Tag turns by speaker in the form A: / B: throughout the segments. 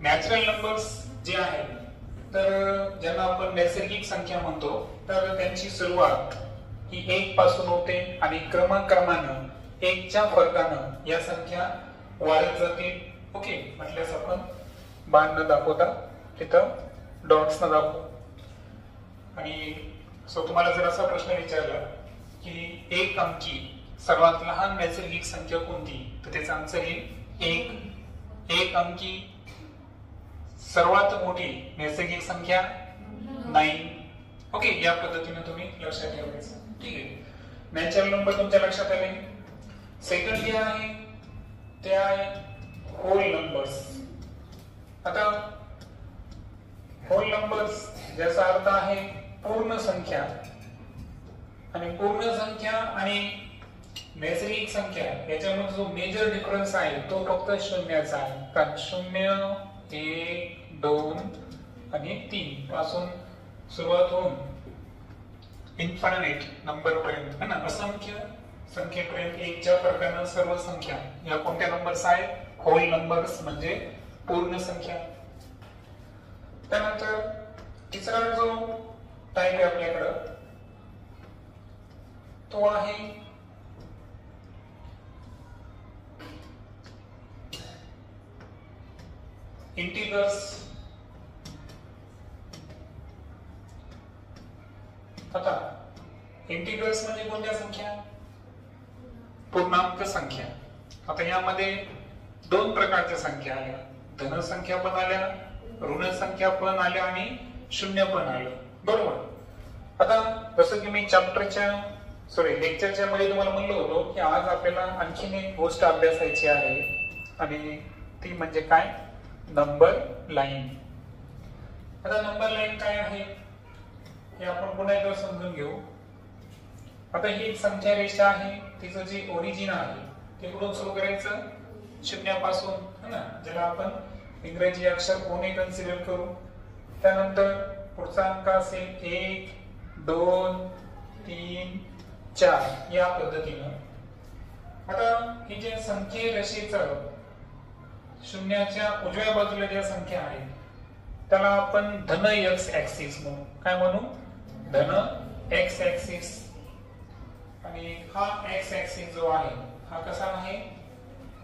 A: Natural numbers जे आहेत तर ज्यांना आपण नैसर्गिक संख्या म्हणतो तर त्यांची सुरुवात ही 1 पासून होते आणि क्रमाक्रमानं 1 च्या फरकानं या संख्या वाढत जातील. ओके, म्हटल्यास आपण बाण न दाखवता तिथं डॉट्स न दाखवू. आणि तुम्हाला जर असा प्रश्न विचारला की 1 अंकी सर्वात लहान नैसर्गिक संख्या कोणती, तर त्याचा आन्सर येईल 1 अंकी सर्वात मोठी नैसर्गिक संख्या 9. ओके, या पद्धतीने तुम्ही लक्षात ठेवायचं. ठीक आहे, नॅचरल नंबर तुमच्या लक्षात आले. सेकंड जे आहे ते आहे होल नंबर्स. आता होल नंबर्स ज्याचा अर्थ आहे पूर्ण संख्या. आणि पूर्ण संख्या आणि नैसर्गिक संख्या याच्यामध्ये जो मेजर डिफरन्स आहे तो फक्त शून्याचा आहे. कारण 0, 1, 2 आणि 3 पासून सुरुवात होऊन इन्फायनाइट नंबर पर्यंत है ना, असंख्य संख्येपर्यंत 1 च्या फरकानं सर्व संख्या या कोणत्या नंबर्स आहेत? होल नंबर्स म्हणजे पूर्ण संख्या. त्यानंतर तिसरा जो टाइप आहे आपल्याकडं तो आहे इंटिजर्स. आता इंटिजर्स म्हणजे कोणत्या संख्या? पूर्णांक संख्या. आता यामध्ये 2 प्रकारच्या संख्या आल्या, धन संख्या पण आल्या, ऋण संख्या पण आल्या आणि शून्य पण आलं. बरोबर. आता जसं की मी लेक्चरच्या मध्ये तुम्हाला म्हणलो होतो की आज आपल्याला आणखीन एक गोष्ट अभ्यासायची आहे आणि ती म्हणजे काय? Number line. आता नंबर लाईन काय आहे हे आपण पुन्हा एकदा समजून घेऊ. आता ही एक संख्या रेषा आहे, तिचं जे ओरिजिन आहे ते कुठून सुरू करायचं? 0 पासून, है ना, ज्याला आपण इंग्रजी अक्षर कोणे कन्सिडर करू. त्यानंतर पुढचा अंक असेल 1, 2, 3, 4 या पद्धतीनं. आता ही जे संख्ये रेषेचं शून्याच्या उजव्या बाजूला ज्या संख्या आहेत त्याला आपण धन एक्स ऍक्सिस म्हणू. काय म्हणू? धन एक्स ऍक्सिस. आणि हा एक्स ऍक्सिस जो आहे हा कसा आहे?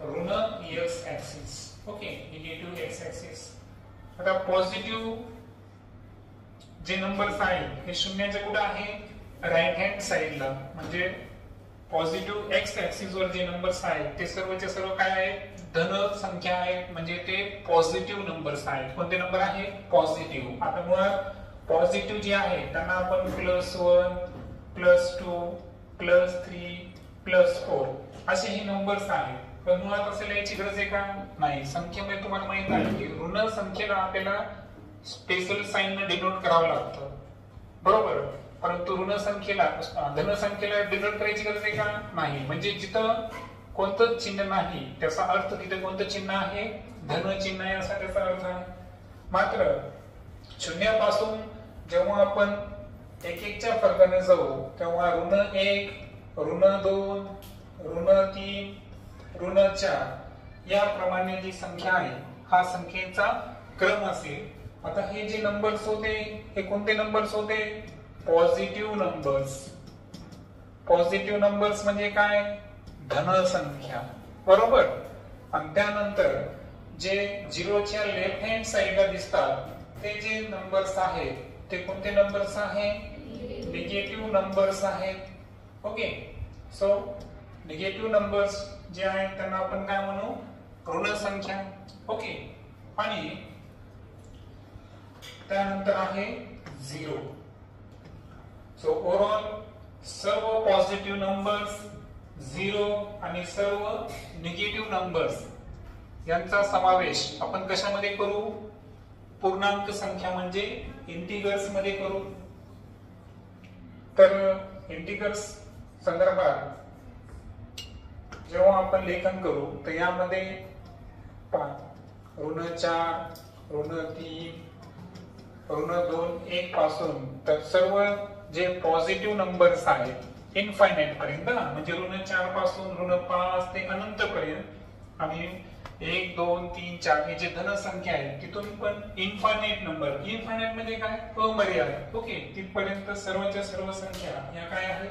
A: ऋण x axis. Okay, negative x axis. आता पॉझिटिव्ह जे नंबर्स आहेत हे शून्याच्या कुठे आहे? राईट हँड साइडला. म्हणजे पॉझिटिव्ह एक्स ऍक्सिस वर जे नंबर्स आहेत ते सर्वचे सर्व काय आहेत? धन संख्या आहेत, म्हणजे ते पॉझिटिव्ह नंबर्स आहेत. कोणते नंबर आहे? पॉझिटिव्ह. आता मुळात पॉझिटिव्ह जे आहे त्यांना आपण +1, +2, +3, +4 असे हे नंबर्स आहेत. पण मुळात असं लिहायची गरज आहे का? नाही. संख्येमध्ये तुम्हाला माहित आहे की ऋण संख्येला आपल्याला स्पेशल साइन ने डिनोट करावं लागतं. बरोबर. परंतु ऋण संख्येला धन संख्येला डिनोट करायची गरज आहे का? नाही. म्हणजे जिथं कोणतं चिन्ह नाही त्याचा अर्थ तिथे कोणतं चिन्ह आहे? धन चिन्ह आहे असा त्याचा अर्थ आहे. मात्र शून्यापासून जेव्हा आपण 1 च्या फरकाने जाऊ तेव्हा ऋण 1, ऋण 2, ऋण 3, ऋण 4 याप्रमाणे जी संख्या आहे हा संख्येचा क्रम असेल. आता हे जे नंबर्स होते हे कोणते नंबर्स होते? Positive numbers. पॉझिटिव्ह नंबर्स म्हणजे काय? धन संख्या. बरोबर. आणि त्यानंतर जे 0च्या लेफ्ट हँड साइडला दिसतात ते जे नंबर्स आहेत ते कोणते नंबर्स आहेत? निगेटिव्ह नंबर्स आहेत. ओके, सो निगेटिव्ह नंबर्स जे आहेत त्यांना आपण काय म्हणू? ऋण संख्या. ओके. आणि त्यानंतर आहे 0. सो ओव्हरऑल सर्व पॉझिटिव्ह नंबर्स 0 आणि सर्व निगेटिव्ह नंबर्स यांचा समावेश आपण कशामध्ये करू? पूर्णांक संख्या म्हणजे इंटिजर्स मध्ये करू. तर इंटिजर्स संदर्भात जेव्हा आपण लेखन करू तर यामध्ये ऋण 4, ऋण 3, ऋण 2, 1 पासून तर सर्व जे पॉझिटिव्ह नंबर्स आहेत इनफायनाइट पर्यंत, म्हणजे ऋण 4 पासून ऋण 5 ते अनंत पर्यंत. आणि 1 2 3 4 हे जे धन संख्या आहे तिथून पण इन्फायनाइट नंबर, इन्फायनाइट म्हणजे काय, अमर्यादित. ओके, तिथपर्यंत सर्वच्या सर्व संख्या या काय आहेत,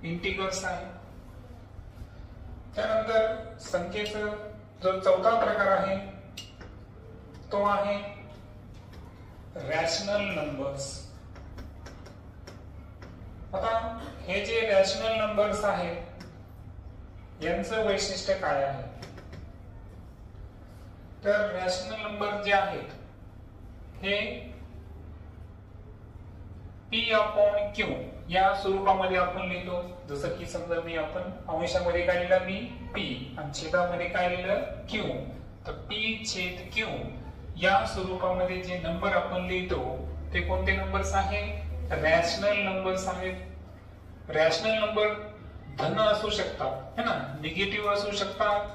A: इंटिजर्स आहे. त्यानंतर संख्येचा जो चौथा प्रकार आहे तो आहे रॅशनल नंबर्स. आता हे जे रॅशनल नंबर्स आहेत यांचं वैशिष्ट्य काय आहे, तर रॅशनल नंबर जे आहेत हे P/Q या स्वरूपामध्ये आपण लिहितो. जसं की समजा मी आपण अंशामध्ये काय लिहिलं, मी P आणि छेदामध्ये काय लिहिलं, Q. तर P/Q या स्वरूपामध्ये जे नंबर आपण लिहितो ते कोणते नंबर्स आहेत, रॅशनल नंबर्स आहेत. रॅशनल नंबर धन असू शकतात, है ना, निगेटिव्ह असू शकतात,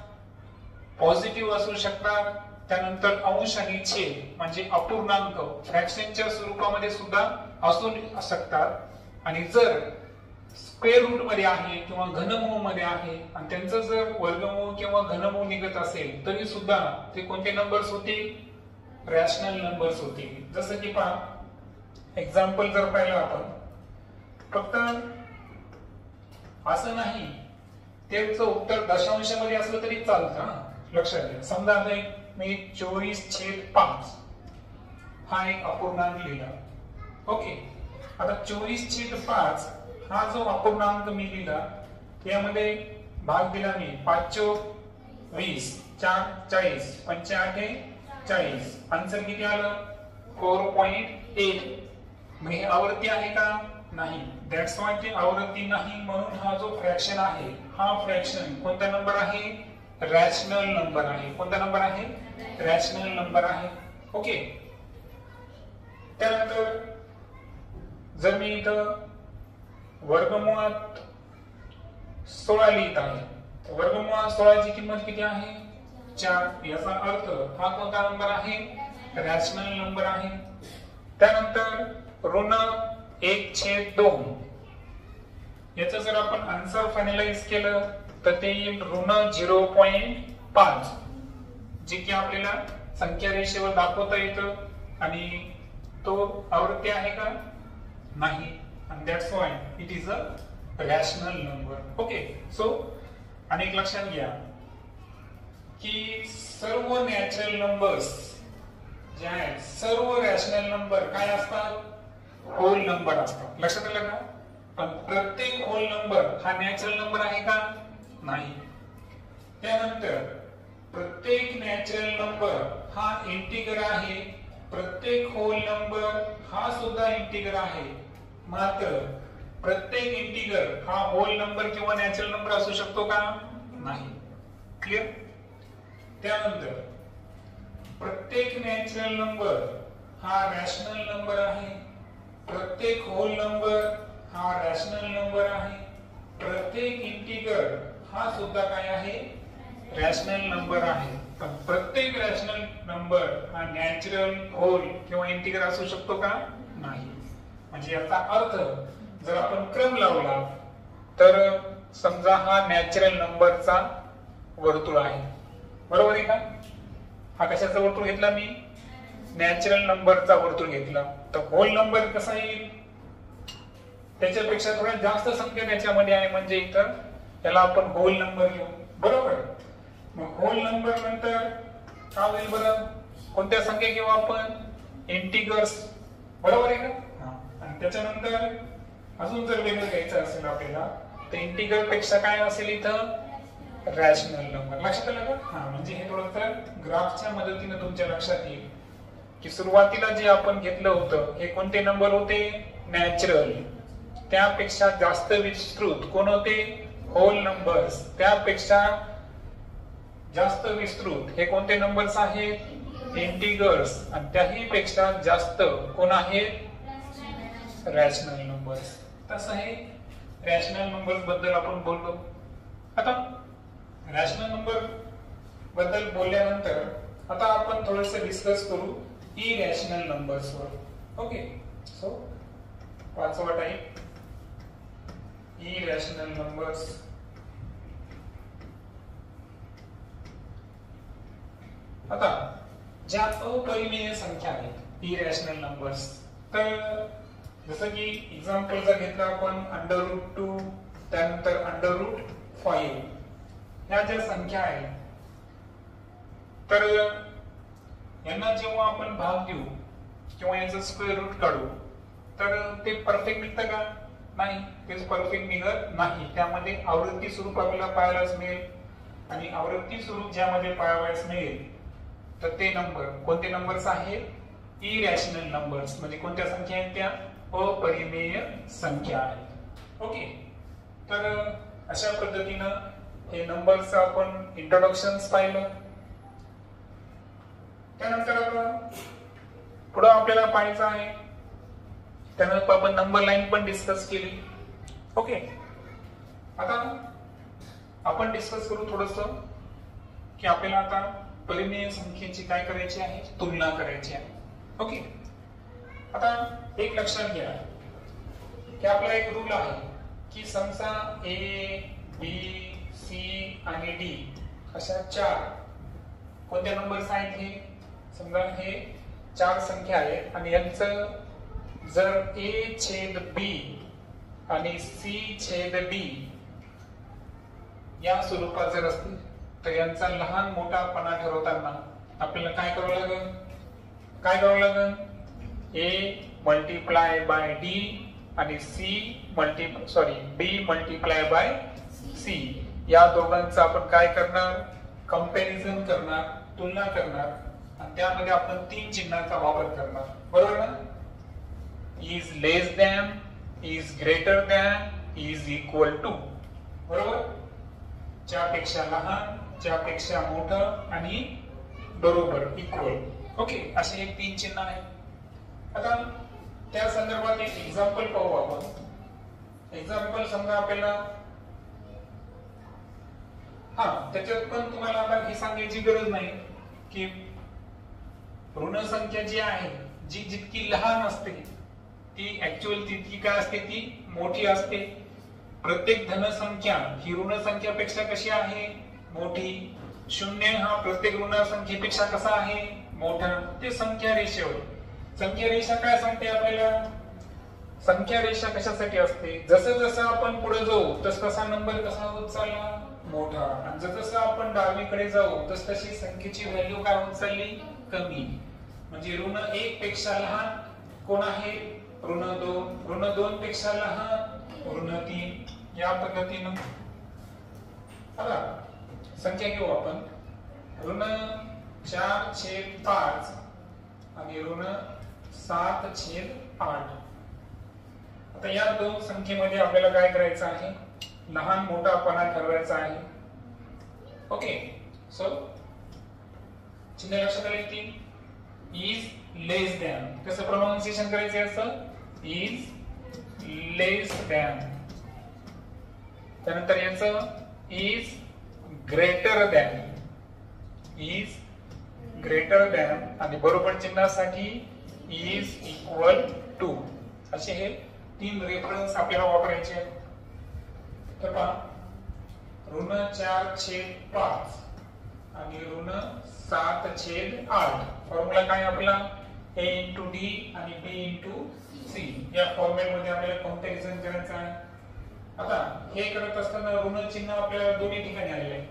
A: पॉझिटिव्ह असू शकतात. त्यानंतर अंश आणि छेद म्हणजे अपूर्णांक फ्रॅक्शनच्या स्वरूपामध्ये सुद्धा असू शकतात. आणि जर स्क्वेअर रूट मध्ये आहे किंवा घनमूळ मध्ये आहे आणि त्यांचं जर वर्गमूळ किंवा घनमूळ निघत असेल तरी सुद्धा ते कोणते नंबर्स होतील, रॅशनल नंबर्स होतील. जसं की पहा, एक्झाम्पल जर पाहिलं आपण, फक्त असं नाही त्याचं उत्तर दशांशामध्ये असलं तरी चालतं. लक्षात घ्या, समजा आता मी 24/5 हा एक अपूर्णांक लिहिला. ओके, आता 24/5 हा जो अपूर्णांक मी लिहिला यामध्ये भाग दिला मी 5/20, 4 40, 5 40, आन्सर किती आलं, 4.8. मग हे आवर्ती आहे का, नाही. दॅट्स वाय ते आवर्ती नाही, म्हणून हा जो फ्रॅक्शन आहे हा फ्रॅक्शन कोणता नंबर आहे, रॅशनल नंबर आहे. कोणता नंबर आहे, रॅशनल नंबर आहे. ओके, त्यानंतर जर मी इथं वर्गमुळात 16 लिहित आहे, वर्गमुळात 16 ची किंमत किती आहे, 4. याचा अर्थ हा कोणता नंबर आहे, रॅशनल नंबर आहे. त्यानंतर ऋण 1/2 याचं जर आपण आन्सर फायनलाइज केलं तर ते येईल ऋण 0.5, जे की आपल्याला संख्या रेषेवर दाखवता येतं. आणि तो आवर्ती आहे का, नाही. आणि that's why it is a rational number. Okay, so आणि लक्षात घ्या की सर्व नॅचरल नंबर्स जे आहेत, सर्व रॅशनल नंबर काय असतात, होल नंबर असतात. लक्षात आलं का, पण प्रत्येक होल नंबर हा नॅचरल नंबर आहे का, नाही. त्यानंतर प्रत्येक नॅचरल नंबर हा इंटिगर आहे, प्रत्येक होल नंबर हा सुद्धा इंटिगर आहे. मात्र प्रत्येक इंटिगर हा होल नंबर किंवा नॅचरल नंबर असू शकतो का, नाही. क्लिअर. त्यानंतर प्रत्येक नॅचरल नंबर हा रॅशनल नंबर आहे, प्रत्येक होल नंबर हा रॅशनल नंबर आहे, प्रत्येक इंटिगर हा सुद्धा काय आहे, रॅशनल नंबर आहे. पण प्रत्येक रॅशनल नंबर हा नॅचरल, होल किंवा इंटिगर असू शकतो का, नाही. म्हणजे याचा अर्थ जर आपण क्रम लावला तर समजा हा नॅचरल नंबरचा वर्तुळ आहे, बरोबर आहे का. हा कशाचा वर्तुळ घेतला मी, नॅचरल नंबरचा वर्तुळ घेतला. तर होल नंबर कसा येईल, त्याच्यापेक्षा थोड्या जास्त संख्या त्याच्यामध्ये आहे, म्हणजे इथं त्याला आपण होल नंबर घेऊ, बरोबर. मग होल नंबर नंतर काय होईल बरं, कोणत्या संख्या घेऊ आपण, इंटिगर्स, बरोबर आहे का. आणि त्याच्यानंतर अजून जर वेगळं घ्यायचं असेल आपल्याला तर इंटिगर पेक्षा काय असेल इथं, रॅशनल नंबर. लक्षात आलं का. म्हणजे हे थोडं ग्राफच्या मदतीने तुमच्या लक्षात येईल की सुरुवातीला जे आपण घेतलं होतं हे कोणते नंबर होते, नॅचरल. त्यापेक्षा जास्त विस्तृत कोण होते, होल नंबर्स. त्यापेक्षा जास्त विस्तृत हे कोणते नंबर्स आहेत, इंटिगर्स. आणि त्याही पेक्षा जास्त कोण आहेत, रॅशनल नंबर्स. तसं हे रॅशनल नंबर्स बद्दल आपण बोललो. आता रॅशनल नंबर बद्दल बोलल्यानंतर आता आपण थोडंसं डिस्कस करू irrational numbers were. Okay, so पाचवा टाइप इरॅशनल नंबर्स. आता ज्या अपरिमेय संख्या आहेत इरॅशनल नंबर्स, तर जसं की एक्झाम्पल जर घेतलं आपण √2 त्यानंतर √5 ह्या ज्या संख्या आहेत, तर यांना जेव्हा आपण भाग देऊ किंवा याचं स्क्वेअर रूट काढू तर ते परफेक्ट निघतं का? नाही, तेच परफेक्ट निघत नाही. त्यामध्ये आवृत्ती स्वरूप आपल्याला पाहायलाच मिळेल, आणि आवृत्ती स्वरूप ज्यामध्ये पाहावयास मिळेल तर ते नंबर कोणते नंबर्स आहेत? इरॅशनल नंबर्स, म्हणजे कोणत्या संख्या आहेत त्या? अपरिमेय संख्या आहेत. ओके, तर अशा पद्धतीनं हे नंबर्स आपण इंट्रोडक्शन्स पाहिलं. त्यानंतर पुढे आपल्याला पाहायचं आहे, त्यानंतर आपण नंबर लाईन पण डिस्कस केली. ओके, आता आपण डिस्कस करू थोडस की आपल्याला आता परिमेय संख्येची काय करायची आहे? तुलना करायची आहे. ओके, आता एक लक्षात घ्या की आपला एक रूल आहे की समजा ए, बी, सी आणि डी अशा 4 कोणत्या नंबर्स आहेत? हे समजा हे 4 संख्या आहेत आणि यांचं जर ए छेद बी आणि सी छेद डी या स्वरूपात जर असतील तर यांचा लहान मोठापणा ठरवताना आपल्याला काय करावं लागेल? काय करावं लागेल? ए मल्टिप्लाय बाय डी आणि डी मल्टिप्लाय बाय सी या दोघांचा आपण काय करणार? कंपॅरिझन करणार, तुलना करणार, आणि त्यामध्ये आपण 3 चिन्हाचा वापर करणार. बरोबर ना? Is less than, is greater than, is equal to. बरोबर? ज्यापेक्षा लहान, ज्यापेक्षा मोठं आणि बरोबर, इक्वल. ओके, असे हे 3 चिन्ह आहेत. आता त्या संदर्भात एक एक्झाम्पल पाहू आपण. एक्झाम्पल समजा आपल्याला त्याच्यात पण तुम्हाला आता हे सांगायची गरज नाही की ऋण संख्या जी आहे, जी जितकी लहान असते ती ऍक्च्युअल तितकी काय असते? ती मोठी असते. प्रत्येक धनसंख्या ही ऋण संख्यापेक्षा कशी आहे? मोठी. 0 हा प्रत्येक ऋण संख्येपेक्षा कसा आहे? मोठा. ते संख्या रेषेवर. संख्या रेषा काय सांगते आपल्याला? संख्या रेषा कशासाठी असते? जसं जसं आपण पुढे जाऊ तस तसा नंबर कसा होत चालला? मोठा. आणि जसं आपण डावीकडे जाऊ तस तशी संख्येची व्हॅल्यू काय होत चालली? कमी. म्हणजे ऋण 1 पेक्षा लहान कोण आहे? ऋण 2. ऋण 2 पेक्षा लहान ऋण 3. या पद्धतीनं आता संख्या घेऊ आपण. ऋण 4/5 आणि ऋण 7/8. आता या दोन संख्येमध्ये आपल्याला काय करायचं आहे? लहान मोठापणा ठरवायचा आहे. ओके, सो चिन्ह लक्षात आले की इज लेस दॅन. कसं प्रोनाउन्सिएशन करायचं असं? Is less than. त्यानंतर याचं is greater than. Is greater than आणि बरोबर चिन्हासाठी इज इक्वल टू. असे हे 3 रेफरन्स आपल्याला वापरायचे आहेत. तर पहा, ऋण 4/5 आणि ऋण 7/8. फॉर्म्युला काय आपला? a इंटू डी आणि b इंटू सी. या फॉर्मॅट मध्ये आपल्याला कंपॅरिझन करायचं आहे. आता हे करत असताना ऋण चिन्ह आपल्याला दोन्ही ठिकाणी आलेले आहे.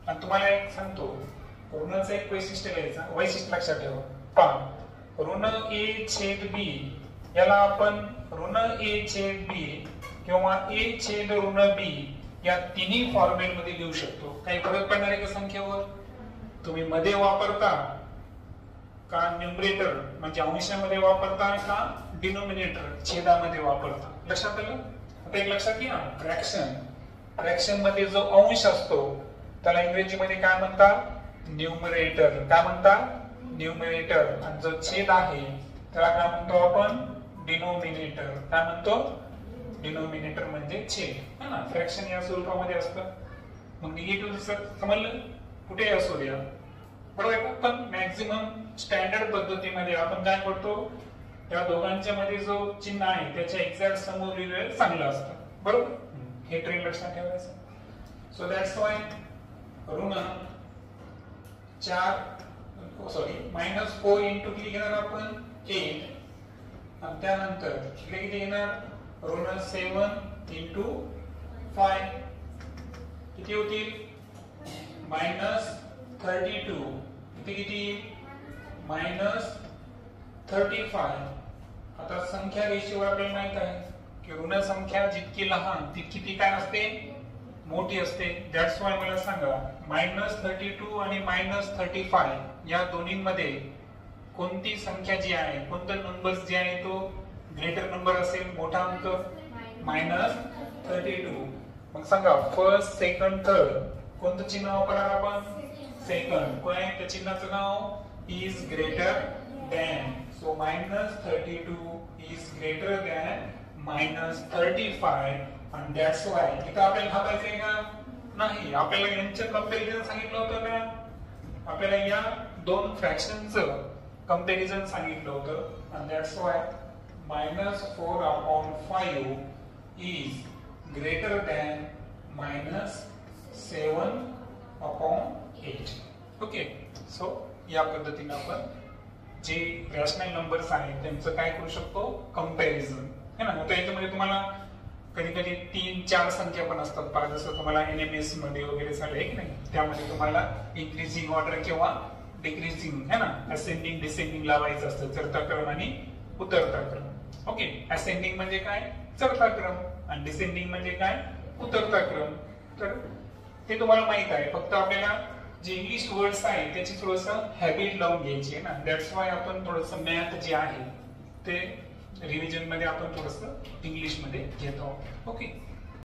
A: आणि तुम्हाला एक सांगतो, ऋणाचं एक वैशिष्ट्य घ्यायचं. वैशिष्ट्य लक्षात ठेवा. पहा, ऋण a छेद b याला आपण ऋण a छेद b किंवा a छेद ऋण b या तिन्ही फॉर्मॅट मध्ये लिहू शकतो. काही फरक पडणार आहे का संख्येवर? तुम्ही मध्ये वापरता का न्यूमरेटर म्हणजे अंशामध्ये वापरता का डिनोमिनेटर छेदामध्ये वापरता? लक्षात आलं? आता एक लक्षात घ्या, फ्रॅक्शन. फ्रॅक्शन मध्ये जो अंश असतो त्याला इंग्रजीमध्ये काय म्हणतात? न्यूमरेटर. काय म्हणतात? न्यूमरेटर. आणि जो छेद आहे त्याला काय म्हणतो आपण? डिनोमिनेटर. काय म्हणतो? डिनोमिनेटर म्हणजे छेद. है ना? फ्रॅक्शन या स्वरूपामध्ये असतं. मग निगेटिव्ह समजलं? कुठे असू द्या, बरोबर. पण मॅक्झिमम स्टँडर्ड पद्धतीमध्ये आपण काय करतो? या दोघांच्या मध्ये जो चिन्ह आहे त्याच्या एक्झॅक्ट समोर लिहिलेलं चांगलं असतं. बरोबर, हे ट्रेंड लक्षात ठेवायचं. सो दॅट्स वाय ऋण 4 मायनस 4 इंटू किती घेणार आपण 8 आणि त्यानंतर किती येणार ऋण 7 इंटू 5 किती होतील मायनस 32 किती मायनस 35. आता संख्या रेषेवर आपल्याला माहित आहे की ऋण संख्या जितकी लहान तितकी ती काय असते मोठी असते. दॅट्स वाय मला सांगा मायनस 32 आणि मायनस 35 या दोन्हीमध्ये कोणती संख्या जी आहे कोणता नंबर जे आहे तो ग्रेटर नंबर असेल मोठा अंक मायनस 32. मग सांगा फर्स्ट सेकंड थर्ड कोणतं चिन्ह वापरणार आपण सेकंड. काय आहे त्या चिन्हाचं नाव is greater than. So minus 32 is greater than minus 35 and that's why इथं आपल्याला घालायचंय का नाही. आपल्याला यांचं कंपॅरिझन सांगितलं होतं का आपल्याला या दोन फ्रॅक्शनचं कंपॅरिझन सांगितलं होतं and that's why minus 4/5 is greater than minus 7/8. Okay. So या पद्धतीने आपण जे रॅशनल नंबर्स आहेत त्यांचं काय करू शकतो कंपॅरिझन है ना. मग त्याच्यामध्ये तुम्हाला कधी कधी 3-4 संख्या पण असतात पहा जसं तुम्हाला एनएमएस मध्ये वगैरे झालं की नाही त्यामध्ये तुम्हाला इन्क्रीजिंग ऑर्डर किंवा डिक्रीजिंग है ना असेंडिंग डिसेंडिंग लावायचं असतं चढता क्रम आणि उतरता क्रम. ओके. असेंडिंग म्हणजे काय चढता क्रम आणि डिसेंडिंग म्हणजे काय उतरता क्रम. तर ते तुम्हाला माहित आहे फक्त आपल्याला जे इंग्लिश वर्ड्स आहे त्याची थोडस हॅबिट लावून घ्यायची आहे ना. दॅट्स वाय आपण थोडस मॅथ जे आहे ते रिव्हिजन मध्ये आपण थोडस इंग्लिश मध्ये घेत आहोत. ओके.